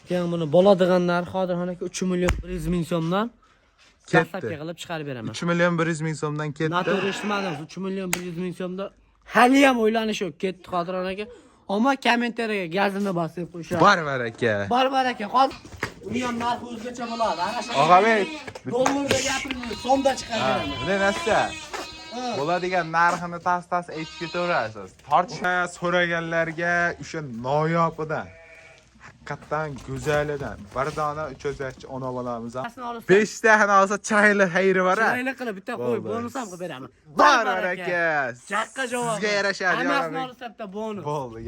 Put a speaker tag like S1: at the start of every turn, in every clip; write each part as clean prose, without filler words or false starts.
S1: Keyin buni bo'ladiganlar Qodirxonaga 3 million 100 ming so'mdan
S2: Ketdi.
S1: qilib chiqarib beraman.
S2: 3 million 100 ming so'mdan ketdi.
S1: Noto'g'ri eshitmadingiz. 3 million 100 ming so'mda hali ham o'ylanish yo'q. Ketdi Qodirxonaga. Ammo kommentariyaga gazini bosib qo'yishadi.
S2: Barbar aka.
S1: Barbar aka, hozir uni ham narxi o'zgacha bo'ladi.
S2: Og'abek,
S1: dollarda gapirmaymiz, so'mda chiqarib beraman.
S2: Buni nasta? Bo'ladigan narxini tas aytib ketaverasiz. Tortishma so'raganlarga o'sha noyobidan, haqiqatan go'zalidan bir dona 300 ona bolamiz ham. 5 ta xana olsa chayli xayri bor a.
S1: Chayli qilib bitta qo'y, bonus ham qilib beraman.
S2: Barbar aka.
S1: Chaqqa javob.
S2: Sizga yarashadi.
S1: Hammasini olsa bitta bonus.
S2: Bo'ldi.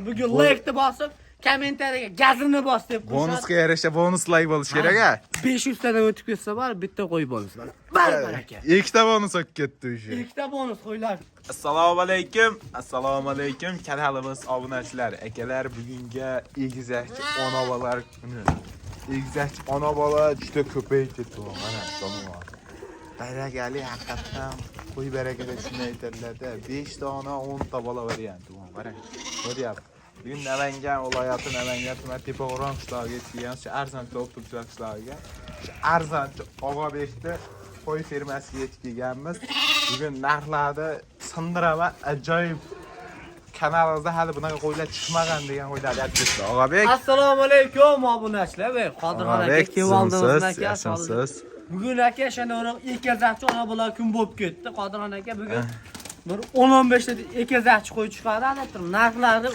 S1: Bugun like-ni bosib, kommentariyaga gazini bos deb qo'yishadi.
S2: Bonusga yarasha bonus like bo'lish kerak a.
S1: 500 tadan o'tib ketsa bor, bitta qo'y bonus bor. Barbar aka.
S2: Ikkita bonus olib ketdi o'sha.
S1: Ikkita bonus qo'ylar.
S2: Assalomu alaykum. Assalomu alaykum kanalimiz obunachilari. Akalar, bugungi egizakchi ona bolalar kuni. Egizakchi ona bola juda ko'payib ketdi. Mana tomon. Bayragali haqiqatan qo'y barakada shunday aytadilar-da. 5 dona 10 ta bola varianti bor. Qarang. Ko'ryapsiz. Bugun Namangan viloyati Namangan tuman Tepao'ron qishlog'iga kelgan shu arzonchi o'tibchilar qishlog'iga. Shu arzonchi Og'abekni qo'y fermasiga yetib kelganmiz. Bugun narxlarni sindiraman, ajoyib. Kanalimizda hali bunaqa qo'ylar chiqmagan degan qo'ylarni aytibdi. Og'abek.
S1: Assalomu alaykum obunachilar. Qodirxon aka kelvaldingiz aka. Bugun aka shundoq ekazachchi ona bola kun bo'lib ketdi. Qodirxon aka bugun bir 10-15 ta ekazachchi qo'y chiqadi. Albatta narxlari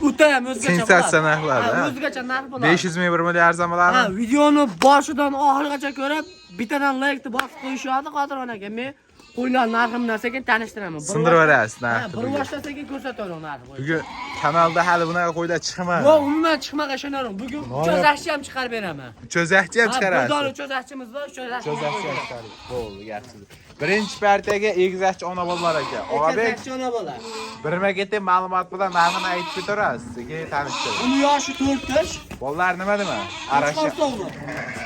S1: o'ta ham o'zgacha bo'ladi.
S2: Sensatsiya narxlar.
S1: O'zgacha narx bo'ladi.
S2: 500 ming 1 million arzon bo'ladi.
S1: Ha, videoni boshidan oxirigacha ko'rib, bittadan like bosib qo'yishadi Qodirxon aka. Men qo'ylar narxini sekin tanishtiraman.
S2: Sindirib berasiz narxni.
S1: Bir boshlasaga ko'rsataman narxni.
S2: Bugun kanalda hali bunaqa qo'ylar chiqmadi.
S1: Yo'q, umuman chiqmagan shundan. Bugun cho'zakchi ham chiqarib beraman.
S2: Cho'zakchi ham chiqarasiz.
S1: Bir dona cho'zakchimiz bor, cho'zakchi ham
S2: chiqarib. Bo'ldi, yaxshi. Birinchi partiyaga egizakchi ona bolalar aka. Og'abek,
S1: egizakchi ona bola.
S2: birma ketib ma'lumot bilan narxini aytib ketaverasiz. Keyin tanishtirib.
S1: Uni yoshi 4 yosh.
S2: Bolalar nima?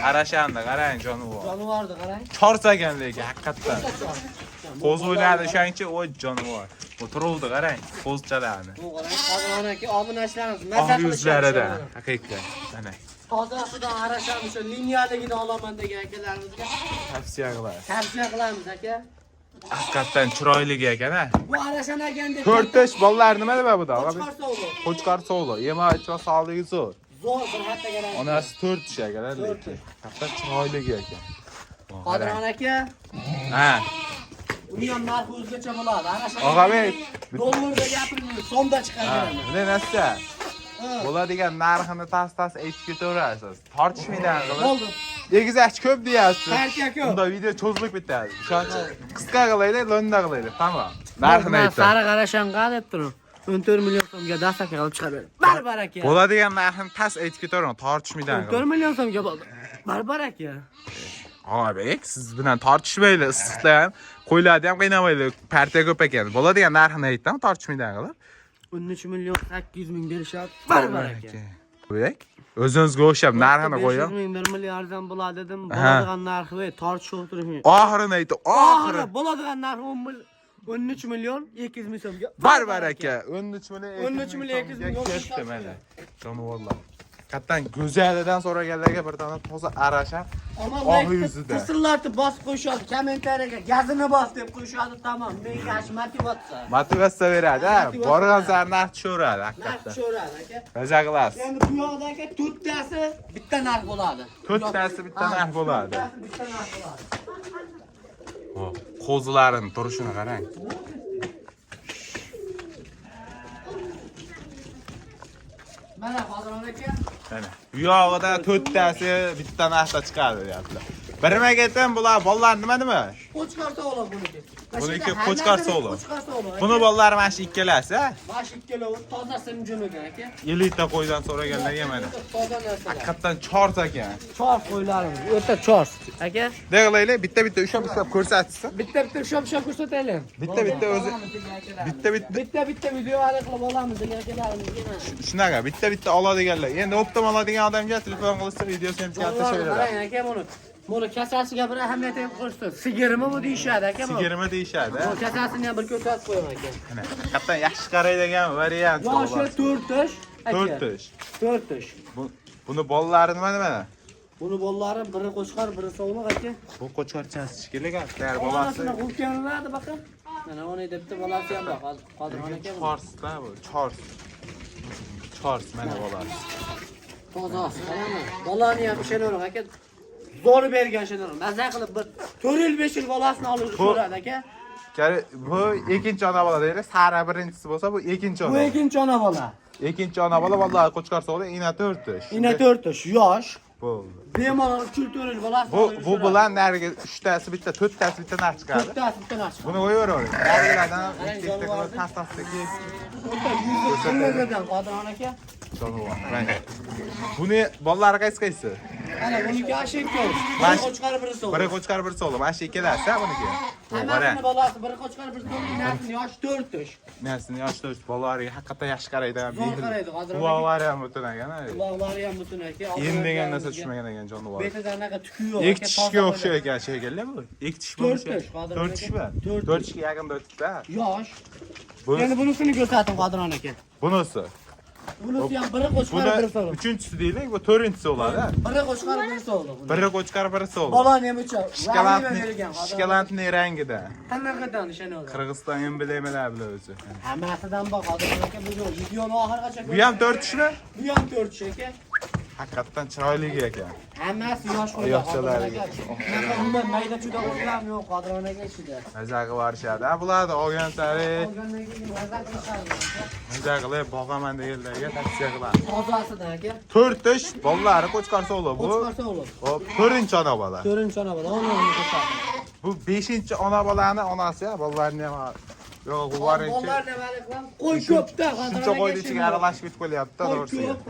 S2: Arashanda, qarang jonivor.
S1: Jonivorni qarang.
S2: Chorsagan lekin haqiqatdan. Qo'z o'ynadi o'shancha o'y jonivor. O'tirildi qarang, qo'zchalarni.
S1: Bu qarang, Qodirxon aka obunachilarimiz
S2: masalan yuzlarida haqiqatan. Mana.
S1: Tozasidan arashamiz, o'sha liniyaligidan olaman degan akalarımizga
S2: Tavsiya qilamiz.
S1: Tavsiya qilamiz aka.
S2: Haqiqatan chiroyli ekan-a.
S1: Bu arashan aganda
S2: 4 yosh bolalar nima deb bu da?
S1: Qo'chqor
S2: Qo'chqor yema ichma sog'ligi zo'r.
S1: Zo'r bir haftaga rang.
S2: Onasi 4 yosh akalar lekin. Haqiqatan chiroyli ekan.
S1: Qodirxon aka.
S2: Ha.
S1: Uni ham narxi o'zgacha bo'ladi. Arashan.
S2: Og'abek,
S1: dollarda gapirmaymiz, so'mda chiqarib beraman.
S2: Buni nasta? Bo'ladigan narxini tas aytib ketaverasiz. Tortishmaydan qilib.
S1: Bo'ldi.
S2: Egizakchi ko'p deyapsiz.
S1: Partiya ko'p.
S2: Unda video cho'zilib ketadi. O'shancha qisqa qilaylik, lo'nda qilaylik. Tamam. Narxini aytdim.
S1: Sariq arashanqa deb turib 14 million so'mga dastaka qilib chiqarib beraman. Barbar aka.
S2: Bo'ladigan narxini tas aytib ketavering, tortishmaydan.
S1: 14 million so'mga bo'ldi. Barbar aka.
S2: Og'abek, siz bilan tortishmaylik, issiqda ham, qo'ylarni ham qiynamaylik. Partiya ko'p ekan. Bo'ladigan narxini aytdim, tortishmaydan qilib.
S1: 13 million 800 ming berishadi. Barbar aka.
S2: Qo'ying. O'zingizga o'xshab narxini qo'ying.
S1: 500 ming 1 milliarddan bo'ladi dedim. Bo'ladigan narxi voy tortish o'tirishing.
S2: Oxirini aytdim. Oxiri
S1: bo'ladigan narxi 13 million 200 ming so'mga.
S2: Barbar aka. 13 million
S1: 13 million 200 ming
S2: ketdi mana. Jonivorlar. Qattan go'zalidan so'raganlarga bir dona toza arasha oq yuzida.
S1: Qisirlarni bosib qo'yishadi, kommentariyaga gazini bos deb qo'yishadi, tamom. Menga yaxshi motivatsiya.
S2: Motivatsiya beradi, ha. Borgan sari narx tushaveradi, haqiqatdan.
S1: Narx tushaveradi aka.
S2: Baza qilasiz.
S1: Endi bu yoqdagi to'rttasi bitta narx bo'ladi.
S2: To'rttasi bitta narx bo'ladi.
S1: Bitta narx bo'ladi.
S2: Qo'zlarini turishini qarang.
S1: Mana Qodirxon aka.
S2: Mana. Bu yog'ida to'rttasi bitta narxda chiqadi deyaptilar. Birma ketin bular bolalar nima?
S1: Qo'chqor sog'liq buniki.
S2: Buniki qo'chqor sog'liq.
S1: Qo'chqor sog'liq.
S2: Buni bolalar mana shu ikkalasi, ha?
S1: Mana shu ikkalovi tozasini jo'nagan aka.
S2: 50 ta qo'ydan so'raganlarga mana.
S1: Toza narsalar.
S2: Haqiqatan chors ekan.
S1: Chors qo'ylarimiz, o'ta chors. Aka,
S2: Degilaylik, bitta ushlab ko'rsatsin.
S1: bitta ushab ko'rsataylik.
S2: Bitta o'zi.
S1: Bitta videolar qilib olamiz degan akalarimizga.
S2: Shunaqa, bitta oladiganlar. Endi optim oladigan odamga telefon qilsa videosini ham chiqarib
S1: Qarang aka buni. Buni kasasiga bir ahamiyat ham qo'shdi. Sigirmi bu deyishadi aka bu.
S2: Sigirmi deyishadi.
S1: Bu kasasini ham bir ko'rsatib qo'yaman aka.
S2: Mana, haqiqatan yaxshi qaraydigan variant.
S1: Yoshi 4 yosh.
S2: 4 yosh.
S1: 4 yosh.
S2: Bu Buni bollari nima?
S1: Buni bollari biri qo'chqar, biri so'g'liq aka.
S2: Bu qo'chqarchasi kerak ekan.
S1: Bolasi
S2: Bolasi
S1: o'lganlardi bakın. Mana ona debdi bolasi ham bor. Qodirxon aka.
S2: Chorsda bu, Chors mana bolasi.
S1: Tozasi, qarama. Bolani ham ishonavering aka. Zo'ri bergan ishonavering. Maza qilib bir 4 yil 5 yil bolasini olib so'radi aka.
S2: Bu ikkinchi ona bola deydi. Sara birinchisi bo'lsa, bu ikkinchi ona.
S1: Bu ikkinchi ona bola.
S2: Ikkinchi ona bola vallahi qo'chqar so'g'di, ina 4 yosh.
S1: Ina 4 yosh, yosh.
S2: Bo'ldi.
S1: Bemalol 4 yil bolasi.
S2: Bu bilan nariga 3tasi bitta, 4tasi bitta narx chiqadi.
S1: 4tasi bitta narx.
S2: Buni qo'yaveravering. Narigalardan ikkita tastasdagi
S1: Qo'ygandan Qodirxon aka.
S2: jonivor. Mana. Buni bolalari qaysi?
S1: Ana buniki ashekka.
S2: Mana
S1: Qo'chqar biri so'g'liq.
S2: Biri qo'chqar biri so'g'liq. Mana shu ikkalasi buniki.
S1: Hammasini bolasi biri qo'chqar biri so'g'liq, inasi yosh 4 yosh.
S2: Nasini yosh do'st bolalariga haqiqatan yaxshi qaraydi.
S1: Zo'r qaraydi, Qodirxon aka.
S2: Quloqlari ham butun ekan.
S1: Quloqlari ham butun aka.
S2: Endigan narsa tushmagan ekan jonivor.
S1: Betida anaqa tuki yo'q.
S2: Ikki tishga o'xshaydi ekan shekilli bu. Ikki tish bo'lishi. 4 tishmi? 4 tishga yaqin o'tibdi.
S1: Yosh. Endi bunisini ko'rsating Qodirxon aka.
S2: Bunisi.
S1: Bunisi ham biri qo'chqar biri so'g'liq.
S2: Uchinchisi deylik, bu 4-inchisi bo'ladi.
S1: Biri qo'chqar biri so'g'liq.
S2: Biri qo'chqar, biri so'g'liq.
S1: Bolani ham o'cha.
S2: Shkolatning rangida.
S1: Qanaqadan ishonavering?
S2: Qirg'iziston emblemlari bilan o'zi.
S1: Hammasidan bor Qodirxon aka. Bu videoni oxirigacha
S2: Bu ham 4 tishmi?
S1: Bu ham 4 tish aka.
S2: Haqiqatan chiroyli ekan.
S1: Hammasi yosh qo'ygan.
S2: Oyoqchalariga.
S1: Umuman mayda chuda o'tlam yo'q Qodirxon aka ichida.
S2: Maza qilib borishadi. Bularni olgan sari
S1: Olgandan keyin maza qilishadi.
S2: maza qilib boqaman deganlarga tavsiya qilaman.
S1: Tozasidan aka.
S2: 4 tish bolalari qo'chqar so'g'liq bu.
S1: Qo'chqar so'g'liq.
S2: Hop, 4-ona bola.
S1: 4-ona bola. Onu ko'rsatdim.
S2: Bu 5-ona bolani onasi, bolalarni ham yo'q, uvaring.
S1: Bolalar nima qilam? Qo'y ko'pda
S2: Shuncha qo'yni ichiga aralashib ketib qo'yapti, to'g'risi.
S1: Qo'y ko'p.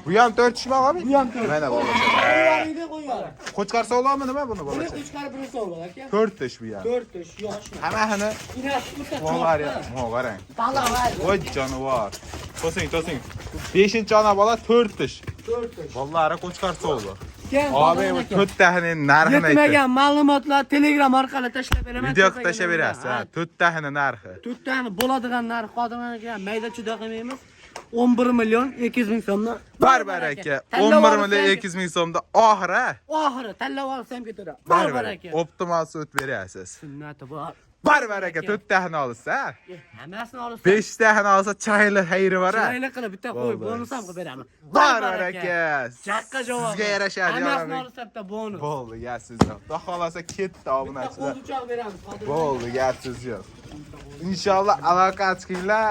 S2: Bu ham 4 tishmi, abi?
S1: Bu ham 4.
S2: Mana bola.
S1: Qo'yarida qo'yar.
S2: Qo'chqar so'g'liqmi nima buni
S1: Buni
S2: bolasi?
S1: qo'chqar biri so'g'liq aka.
S2: 4 tish bu ham.
S1: 4 yosh yoshmi?
S2: Hammani
S1: Inasi bitta
S2: bolalari,
S1: cho'qqa.
S2: mo qarang.
S1: Bala vay.
S2: Voy jonivor. To'sing. 5-ona bola 4 tish.
S1: 4 yosh.
S2: Bolalari qo'chqar so'g'liq.
S1: Keyin
S2: Abi bu 4 taxning narxini aytdi.
S1: yetmagan ma'lumotlar Telegram orqali tashlab beraman.
S2: Video qilib tashlab berasiz, ha. 4 taxning narxi.
S1: 4 tani bo'ladigan narx Qodirxon aka mayda chuda qilmaymiz. 11 million 200 ming so'mdan.
S2: Barbar aka. 11 million 200 ming so'mda oxiri.
S1: Oxiri tanlab olsam ketadi.
S2: Barbar
S1: aka.
S2: Optimal sut berasiz.
S1: Sunnati bor.
S2: Barbar aka 4 taxni olsa,
S1: Hammasini olsa
S2: 5 taxni olsa chiroyli xayri bor a.
S1: chiroyli qilib bitta qo'y bonus ham qilib beraman.
S2: Barbar aka.
S1: Chaqqa javob.
S2: Sizga yarashadi.
S1: Hammasini olsa bitta bonus.
S2: Bo'ldi, gapsiz yo'q. Xudo xolasa ketdi obunachilar.
S1: Qo'zichoq beramiz.
S2: Bo'ldi, gapsiz yo'q. Inshaalloh aloqa ochinglar.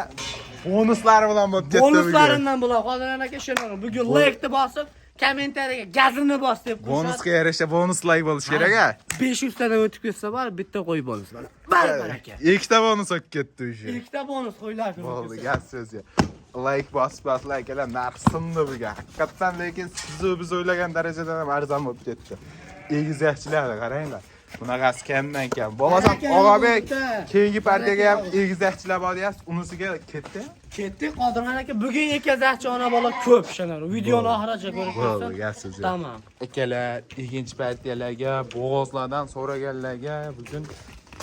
S2: Bonuslari bilan bo'lib ketdi bugun.
S1: Bonuslaridan bular Qodirxon aka ishonaver. Bugun like-ni bosib, kommentariyaga gazini bos deb qo'yishadi.
S2: Bonusga yarasha bonus like bo'lish kerak a.
S1: 500 tadan o'tib ketsa bor, bitta qo'y bonus bor. Barbar aka.
S2: Ikkita bonus o'tib ketdi o'sha.
S1: Ikkita bonus qo'ylar.
S2: Bo'ldi, gapsiz yo'q. Like bosib akalar narx sindi bugun. Haqiqatan lekin siz biz o'ylagan darajadan ham arzon bo'lib ketdi. Egizakchilarga qaranglar. Bunaqasi kamdan kam. Bo'lmasam Og'abek keyingi partiyaga ham egizakchilar bor deyapsiz, unisiga ketdi.
S1: Ketdi Qodirxon aka. Bugun egizakchi ona bola ko'p ishonadi. Videoni oxirigacha ko'rib
S2: Bo'ldi,
S1: tursin.
S2: gapsiz yo'q.
S1: Tamam.
S2: Akalar, ikkinchi partiyalarga bo'g'ozlardan so'raganlarga bugun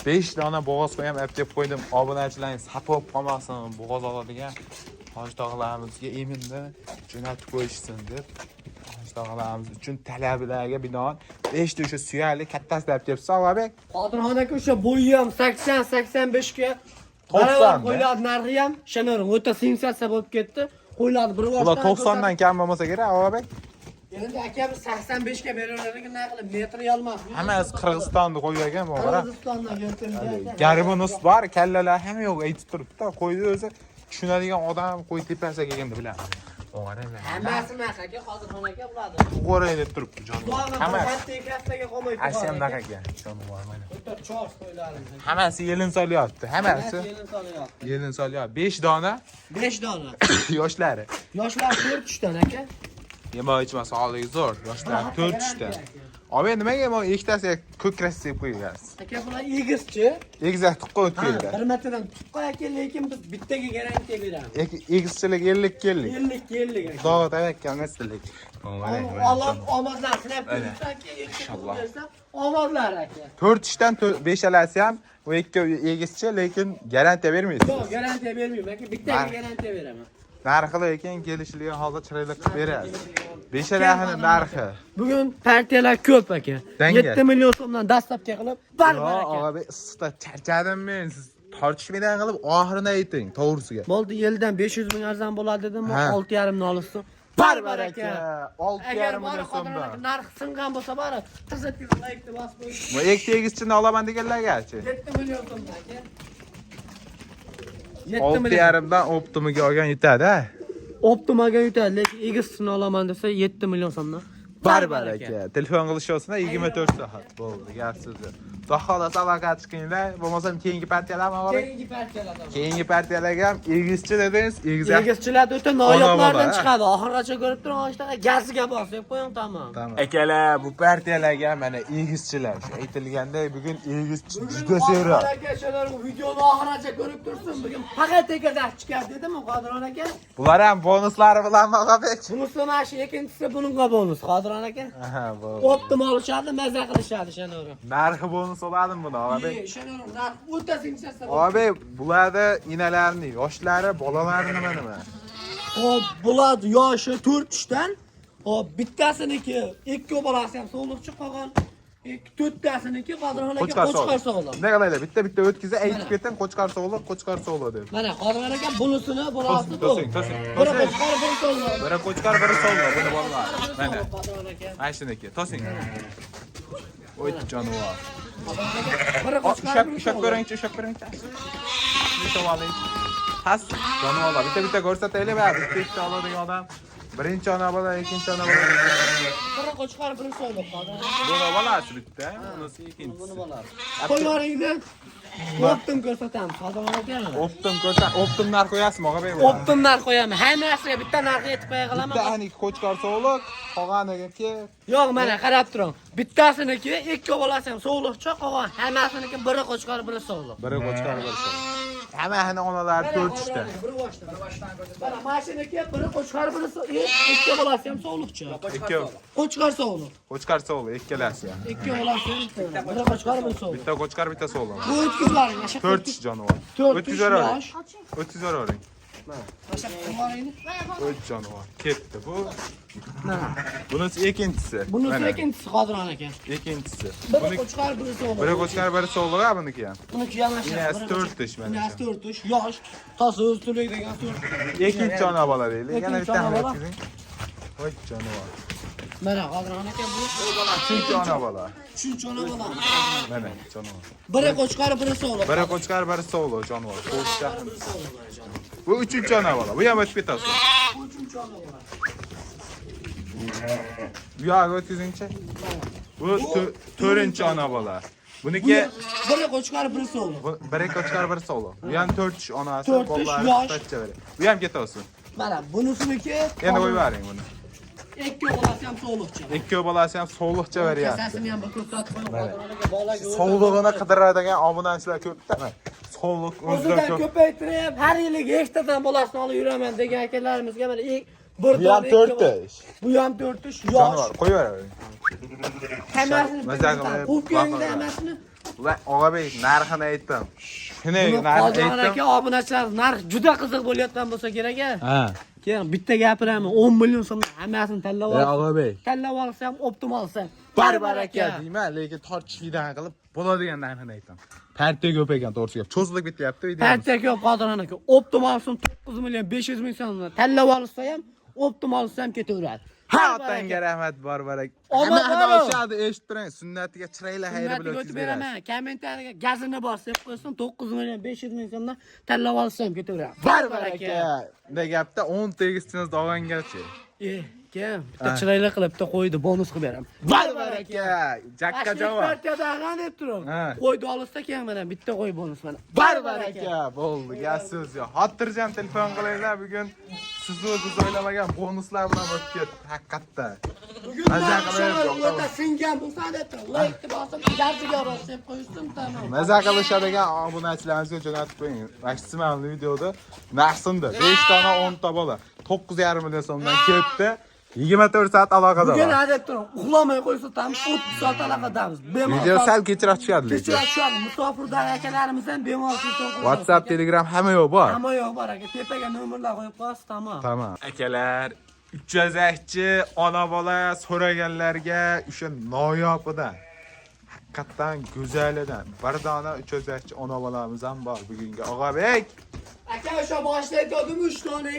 S2: 5 dona bo'g'oz qo'yam deb qo'ydim. Obunachilarning sapib qolmasin, bo'g'oz oladigan tojdog'larimizga eminda jo'natib qo'yishsin deb tojdog'larimiz uchun talablarga binoan 5 ta o'sha suyakli kattasi deb debsiz, Og'abek.
S1: Qodirxon aka o'sha bo'yi ham 80-85 ga
S2: 90
S1: qo'ylar narxi ham ishonavering o'ta sensatsiya bo'lib ketdi. Qo'ylarni bir
S2: Ular 90 dan kam bo'lmasa kerak, Og'abek.
S1: Endi akamiz 85 ga beraveradi, nima qilib metr olmas.
S2: Hammasi Qirg'izistonni qo'ygan bu qara.
S1: Qirg'izistondan keltirilgan.
S2: Garbonus bor, kallalar ham yo'q aytib turibdi. Qo'ydi o'zi tushunadigan odam qo'y tepasiga kelganda biladi. O'g'aranglar.
S1: Hammasi narx aka, Qodirxon aka biladi.
S2: Qo'ray deb turibdi jonim. Hammasi.
S1: Katta ekasiga qolmaydi.
S2: Asiyam daqaga. Jonivor mana.
S1: O'ta chors qo'ylarimiz.
S2: Hammasi yelin solyapti. Hammasi
S1: Yelin solyapti.
S2: yelin solyapti. 5 dona
S1: 5 dona.
S2: yoshlari.
S1: Yoshlar 4 tushdan aka.
S2: Yemoq ichma sog'ligi zo'r. Yoshlar 4 tushda. Abi nimaga yemon ikkitasiga ko'k rassi qo'ygansiz?
S1: Aka bular egizchi.
S2: Egizak tuqqan o'tganlar.
S1: Bir martadan tuqqan aka, lekin biz bittaga garantiya beramiz.
S2: Egizchilik 50 kellik.
S1: 50 aka.
S2: Xudo tavakkal emaslik.
S1: Alloh omadlar tilab tursa aka, inshaalloh. Omadlar aka.
S2: 4 ishdan 5 alasi ham bu ikki egizchi, lekin garantiya bermaysiz.
S1: Yo'q, garantiya bermayman aka, bittaga garantiya beraman.
S2: narxi lekin kelishilgan holda chiroyli qilib berasiz. Beshalahini narxi.
S1: Bugun partiyalar ko'p aka.
S2: Danga.
S1: 7 million so'mdan dastlabki qilib barbar
S2: Yo,
S1: aka.
S2: og'abey, issiqda charchadim men. Siz tortishmadan qilib oxirini ayting, to'g'risiga.
S1: Bo'ldi, yildan 500 ming arzon bo'ladi dedim,
S2: Ha.
S1: 6,5 ni olsin.
S2: Barbar aka. 6,5 million so'mdan.
S1: narx singan bo'lsa bari, tizitib laykni bosib qo'yish.
S2: Bu ek tegischini olaman deganlargachi.
S1: 7 million so'mdan aka. 7 million.
S2: 6,5 dan Optimaga olgan yutadi, ha?
S1: Optimaga yutadi, lekin egisini olaman desa 7 million so'mdan.
S2: Barbar aka. Telefon qilishyapsizlar 24 soat. Bo'ldi, gap so'zi. Xudo xolasa aloqa chiqinglar, bo'lmasam keyingi partiyalarni olib. Keyingi partiyalarga ham egizchi dedingiz, egizak.
S1: Egizchilar o'ta noyoqlardan chiqadi. Oxirgacha ko'rib turib olishda gaziga bosib qo'ying, tamom.
S2: Akalar, bu partiyalarga mana egizchilar. Shu aytilgandek, bugun egizchi juda seroq.
S1: Akalar, videoni oxirgacha ko'rib tursin. Bugun faqat egizak chiqadi dedimi, Qodiron aka?
S2: Bular ham bonuslari bilan mag'lubiyat.
S1: Bunisi mana shu ikkinchisi buningga bonus, Qodiron aka.
S2: Aha, bo'ldi.
S1: Optimal olishadi, maza qilishadi shunori.
S2: Narxi bonus oladimi buni, og'abey?
S1: Shunori narx o'ta sinchasi.
S2: Og'abey, bularda inalarni, yoshlari, bolalari nima?
S1: Hop, bular yoshi 4 dan, hop, bittasiniki 2 bolasi ham sog'liqchi qolgan. 4tasiniki Qodiron aka qo'chqar sog'liq.
S2: Ne qilaylar? Bitta o'tkizib aytib keting, qo'chqar sog'liq deb.
S1: Mana Qodiron aka bunisini bolasi
S2: To'sing.
S1: Biri qo'chqar, biri sog'liq.
S2: Biri qo'chqar, biri sog'liq, buni bolalar. Mana.
S1: Qodiron aka.
S2: Mana shuniki. To'sing. Oy jonivor.
S1: Biri qo'chqar, biri
S2: Ushak ko'ringchi. Bitta oling. Has jonivorlar. Bitta ko'rsataylik va bitta oladigan odam. Birinchi ona bola, ikkinchi ona bola.
S1: Biri qo'chqar, biri sog'liq.
S2: Buni bolasi bitta, bunisi ikkinchisi.
S1: Buni bolasi. Qo'ylaringni optim ko'rsatamiz, Qodiron aka.
S2: Optim narx qo'yasizmi, og'abey?
S1: Optim narx qo'yaman. Hammasiga bitta narxga aytib qo'ya qolaman.
S2: Bitta aniki qo'chqar sog'liq, qolganiga
S1: Yo'q, mana qarab turing. Bittasiniki 2 bolasi ham sog'liqchi, qolgan hammasiniki biri qo'chqar, biri sog'liq.
S2: biri qo'chqar, biri sog'liq. Hammani onalari 4 ta.
S1: Biri boshda. Mana mashinaki biri qo'chqar, biri sog'liq. 2 bolasi ham sog'liqchi. Qo'chqar sog'liq.
S2: Qo'chqar sog'liq, ikkalasi.
S1: 2 bolasi ham biri qo'chqar, biri sog'liq.
S2: Bitta qo'chqar, bitta sog'liq.
S1: Bu o'tkizlaring, mana shu
S2: 4 jonivor.
S1: 4 yosh.
S2: O'tkazavering.
S1: Mana shu qo'llaringni.
S2: 4 jonivor. Ketdi bu. Bunisi ikkinchisi.
S1: Bunisi ikkinchisi Qodiron aka.
S2: Ikkinchisi.
S1: Biri qo'chqar, biri sog'liq.
S2: Biri qo'chqar, biri sog'liq, ha buniki ham.
S1: Buniki ham mana shu.
S2: Yes, 4 ish mana.
S1: Bunisi 4 yosh. Tosi o'z to'laydigan 4.
S2: Ikkinchi ona bola deylik. Yana
S1: Ikkinchi
S2: bitta
S1: ona bola.
S2: o'tkazing. Voy jonivor.
S1: Mana Qodiron aka bu.
S2: Uchinchi ona bola.
S1: 3-ona bola.
S2: Mana jonivor.
S1: Biri qo'chqar, biri sog'liq.
S2: Biri qo'chqar, biri sog'liq jonivor. Bu uchinchi ona bola. Bu ham o'tib ketasi.
S1: 3-ona bola.
S2: Bu yoqqa o'tkazingchi. Bu 4-chi ona bola. Buniki
S1: Biri qo'chqar, biri sog'liq.
S2: biri qo'chqar, biri sog'liq. Bu ham 4 onasi,
S1: 4
S2: bolalari
S1: yosh.
S2: tachchaveri. Bu ham ketasin.
S1: Mana bunisiniki
S2: Endi qo'yavering buni.
S1: 2 bolasi ham sog'liqchi.
S2: Ikki bolasi ham sog'liqcha beryapti.
S1: Kasasini ham bir ko'rsatib qo'ying, Qodiron aka bolaga.
S2: Sog'lig'ini qidiradigan obunachilar ko'pda. Sog'liq o'zidan
S1: O'zidan
S2: ko'p.
S1: ko'paytirib, har yiliga 2tadan bolasini olib yuraman degan akalarimizga mana bir
S2: Bu ham 4 ish.
S1: Bu ham 4 yosh.
S2: Jonivor, qo'yavering.
S1: Hammasini
S2: Maza qilib,
S1: qo'yingda hammasini.
S2: Va og'abey narxini aytdim. Shuni narxini
S1: Qodiron
S2: aytdim.
S1: aka obunachilar narx juda qiziq bo'layotgan bo'lsa kerak a.
S2: Ha.
S1: Keyin bitta gapiraman 10 million so'm hammasini tanlab ol.
S2: og'abey.
S1: Tanlab olsam optimal olsam.
S2: Barbar aka deyman, lekin tortishlikdan qilib bo'ladigan narxini aytdim. Partiya ko'p ekan, to'g'risi gap. Cho'zilib ketyapti video.
S1: Partiya ko'p Qodiron aka. Optimal so'm 9 million 500 ming so'mdan tanlab olsa ham optimal olsam ketaveradi.
S2: Hatanga rahmat Barbar aka.
S1: Omad
S2: Hamma
S1: bor.
S2: o'shadi eshitib turing, sunnatiga chiroyli xayri bilan
S1: Sunnatiga
S2: o'tkazib
S1: o'tib
S2: berasiz.
S1: beraman. Kommentariyaga gazini bosib qo'ysin 9 million 500 ming so'mdan tanlab olsam ketaveradi.
S2: Barbar aka. Bunday gapda 10 tegischiniz olgangacha.
S1: Keyin bitta chiroyli qilib bitta qo'ydi bonus qilib beraman.
S2: Barbar aka, jakka javob.
S1: Partiyada g'an deb turing.
S2: Ha.
S1: Qo'ydi olsa keyin mana bitta qo'y bonus mana.
S2: Barbar aka, bo'ldi, gap so'z yo'q. Xotirjam telefon qilinglar, bugun siz o'zingiz o'ylamagan bonuslar bilan o'tib ketdi, haqiqatda.
S1: Bugun
S2: Maza qilib
S1: o'ta singan bo'lsa deb turing. Like bosib, gaziga bosib qo'ysin tamom.
S2: Maza qilishadigan obunachilarimizga jo'natib qo'ying. Maksimal videoda narxsindi. 5 dona 10 ta bola. 9,5 million so'mdan ketdi. 24 saat aloqada
S1: Bugün
S2: bor.
S1: adep turing. Uxlamay qo'ysa ham 30 soat aloqadamiz.
S2: Video sal kechroq tushadi lekin.
S1: Kechroq shu musofirdan akalarimiz ham bemalol telefon qo'yadi.
S2: WhatsApp, Telegram hamma yo'q bor.
S1: Hamma yo'q bor aka. Tepaga nomerlar qo'yib qo'yasiz, tamom.
S2: Tamam. Akalar, 300 ona bola so'raganlarga o'sha noyobidan, haqiqatan go'zalidan bir dona 300 ona bolamiz ham bor bugunga. Og'abek,
S1: Aka o'sha boshida aytdim 3 dona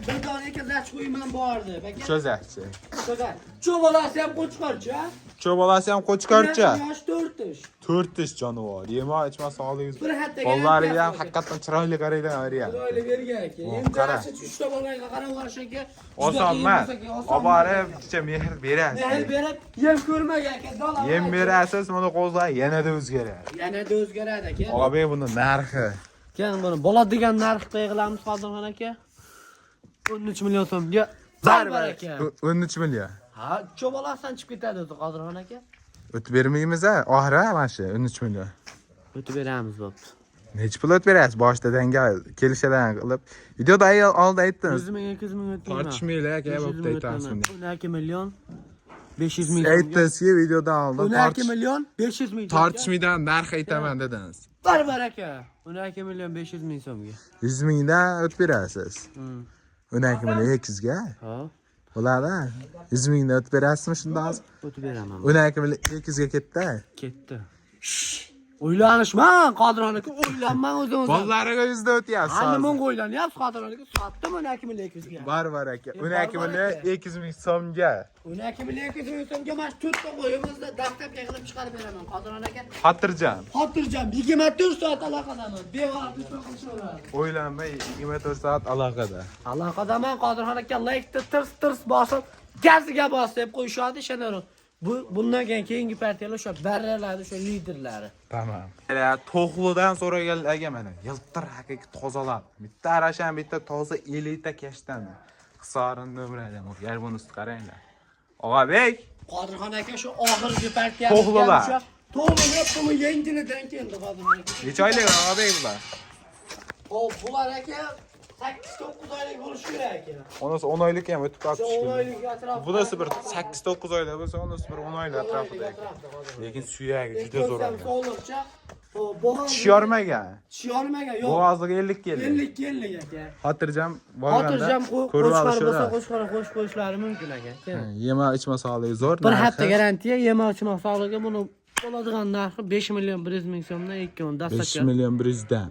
S1: bir dona ekizach qo'yman bordi. Aka.
S2: 300.
S1: Cho'bolasi ham qo'chqorchi, ha?
S2: Cho'bolasi ham qo'chqorcha.
S1: Yosh 4 yosh.
S2: 4 jonivor. Yema ichma sog'ligingiz.
S1: Bir hatta
S2: Qo'llari ham haqiqatan chiroyli qaraydi, o'riyapti.
S1: Chiroyli bergan aka. Endi
S2: qara.
S1: 3 ta bolaga qarab olish aka.
S2: Oson emas. Oborib, ichcha mehr
S1: Mehr
S2: berasiz.
S1: berib, yem ko'rmagan aka. Dolar.
S2: Yem berasiz, buni qo'zlar yanada o'zgaradi.
S1: Yanada o'zgaradi aka.
S2: Og'abek buni narxi.
S1: Keyin buni bola degan narxda yig'ilamiz Qodirxon aka. 13 million so'mga
S2: Baribir
S1: aka.
S2: 13 million.
S1: Ha, cho'bolasidan chiqib ketadi o'zi Qodirxon aka.
S2: O'tib bermaymiz a? Oxiri mana shu 13 million.
S1: O'tib beramiz bo'pti.
S2: Necha pul o'tib berasiz? Boshdan kelishadan qilib. Videoda oldi aytdingiz.
S1: 100 ming, 200 ming o'tib.
S2: Tortishmaylar aka, bo'pti aytamiz.
S1: 12 million 500 ming.
S2: Aytdingiz-ki, videodan oldin
S1: 12 million 500 ming.
S2: tortishmaydan narx aytaman dedingiz.
S1: Baribir aka. 12 million 500 ming so'mga.
S2: 100 mingdan o'tib berasiz. 12 million 200 ga.
S1: Ha,
S2: Bo'ladi. 100 mingdan o'tib berasizmi shundan?
S1: o'tib beraman.
S2: 12 million 200 ga ketdi.
S1: Ketdi. O'ylanishman Qodirxon aka, o'ylanman o'zim.
S2: Bollariga yuzda o'tyapsiz.
S1: Hamma menga o'ylanyapsiz Qodirxon aka. Sotdim 12 million 200 ga.
S2: Baribir aka. 12 million 200 ming so'mga.
S1: 12 million 200 ming so'mga mana shu 4 ta qo'yimizda dastlab yig'ilib chiqarib beraman Qodirxon aka.
S2: Xotirjam.
S1: Xotirjam 24 soat aloqadaman. Bemalol telefon qilishaveradi.
S2: O'ylanmay 24 soat aloqada.
S1: Aloqadaman Qodirxon aka, like-ni tirs bosib, gaziga bos deb qo'yishadi ishonarli. Bundan keyingi partiyalar o'sha barralarni, o'sha liderlari.
S2: Tamam. To'xludan so'raganlarga mana yiltir haqiqiy tozalab. Bitta arashan, bitta toza elita kashdan. Hisorini nomerada o'rgar buni qaranglar. Og'abek,
S1: Qodirxon aka shu oxirgi partiya
S2: To'xlular.
S1: To'g'rilab puli yengilidan keldi Qodirxon aka.
S2: necha oylik Og'abek bular?
S1: Hop, bular aka 8-9 oylik bo'lishi kerak aka.
S2: Onasi 10 oylik ham o'tib qolibdi.
S1: 10 oylik atrofida.
S2: Bunisi bir 8-9 oylik bo'lsa, onasi bir 10 oylik atrofida. Lekin suyagi juda zo'r.
S1: So'lircha. Bo'g'oz.
S2: Tisyormagan.
S1: Tisyormagan, yo'q.
S2: Bo'g'ozliga 50 keldi.
S1: 50 keldi aka.
S2: Xotirjam bo'lganda.
S1: Xotirjam
S2: ko'rib
S1: qo'shqar
S2: olishadi.
S1: bo'lsa qo'shqar qo'shib qo'yishlari mumkin aka.
S2: Yema ichma sog'ligi zo'r.
S1: Bir hafta garantiya yemoqchi sog'ligiga buni bo'ladigan narxi 5 million 100 ming so'mdan 2 o'n
S2: 5 million 100 dan.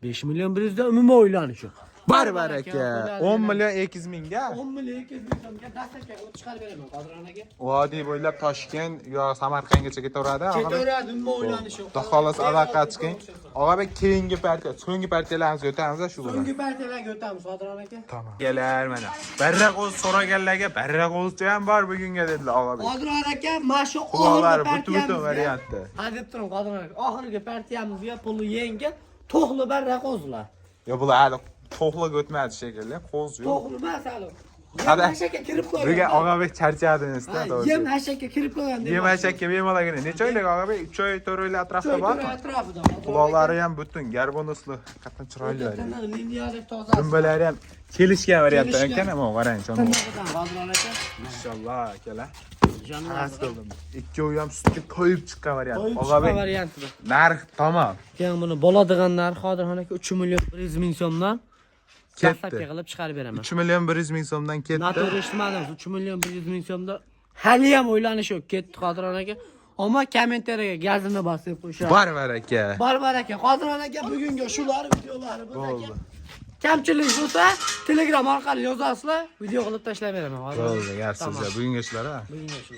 S1: 5 million 100 dan umuman o'ylanish yo'q.
S2: Baribir aka. 10 million 200 mingga.
S1: 10 million 200 ming so'mga dastlabki qilib chiqarib beraman Qodirxon aka.
S2: Vodiy bo'ylab Toshkent yo Samarqandgacha ketaveradi.
S1: Ketaveradi, umuman o'ylanish yo'q.
S2: Xudo xolasa aloqa chiqing. Og'abek keyingi partiya, so'nggi partiyalarimizni o'tamiz shu bilan.
S1: So'nggi partiyalarga o'tamiz Qodirxon aka.
S2: Tamam. Kelar mana. Barra qo'z so'raganlarga barra qo'zcha ham bor bugunga dedilar Og'abek.
S1: Qodirxon aka, mana shu
S2: Quloqlari
S1: oxirgi
S2: butun
S1: partiyamizga
S2: variantda.
S1: ha deb turing Qodirxon aka. Oxirgi partiyamizga puli yengil to'xli barra qo'zlar.
S2: Yo bular hali to'xliq o'tmadi shekilli, qo'z yo'q.
S1: To'xli emas hali.
S2: Qada?
S1: Yem hashakka kirib qo'ygan.
S2: Bugun Og'abek charchadingiz-da, to'g'ri.
S1: Yem hashakka kirib qo'ygan.
S2: Yem hashakka bemalagina. Necha oylik Og'abek? 3 oy, 4 oylik atrofda bormi?
S1: Atrofida.
S2: Quloqlari ham butun, garbonusli, qattiq chiroyli.
S1: Liniyalik toza.
S2: Dumbalari ham kelishgan variantda ekan, ammo qarang, shuni.
S1: Tiniqdan Qodirxon aka.
S2: Inshaalloh akalar.
S1: Jonlar.
S2: Xas qildim. Ikkovi ham sutga to'yib chiqqan variant.
S1: Og'abek
S2: Og'abek
S1: variantida.
S2: narx tamom.
S1: Keyin buni bo'ladigan narxi Qodirxon aka 3 million 100 ming so'mdan dastlabki qilib chiqarib beraman.
S2: 3 million 100 ming so'mdan ketdi.
S1: Noto'g'ri eshitmadingiz. 3 million 100 ming so'mda hali ham o'ylanish yo'q. Ketdi Qodirxon aka. Ammo kommentariyaga gazini bosib qo'yishadi.
S2: Baribir aka.
S1: Baribir aka. Qodirxon aka bugungi shular videolari bo'ldi. Kamchilik bo'lsa Telegram orqali yozasizlar, video qilib tashlab beraman.
S2: Bo'ldi, yaxshi. Bugunga shular.
S1: Bugungi shular.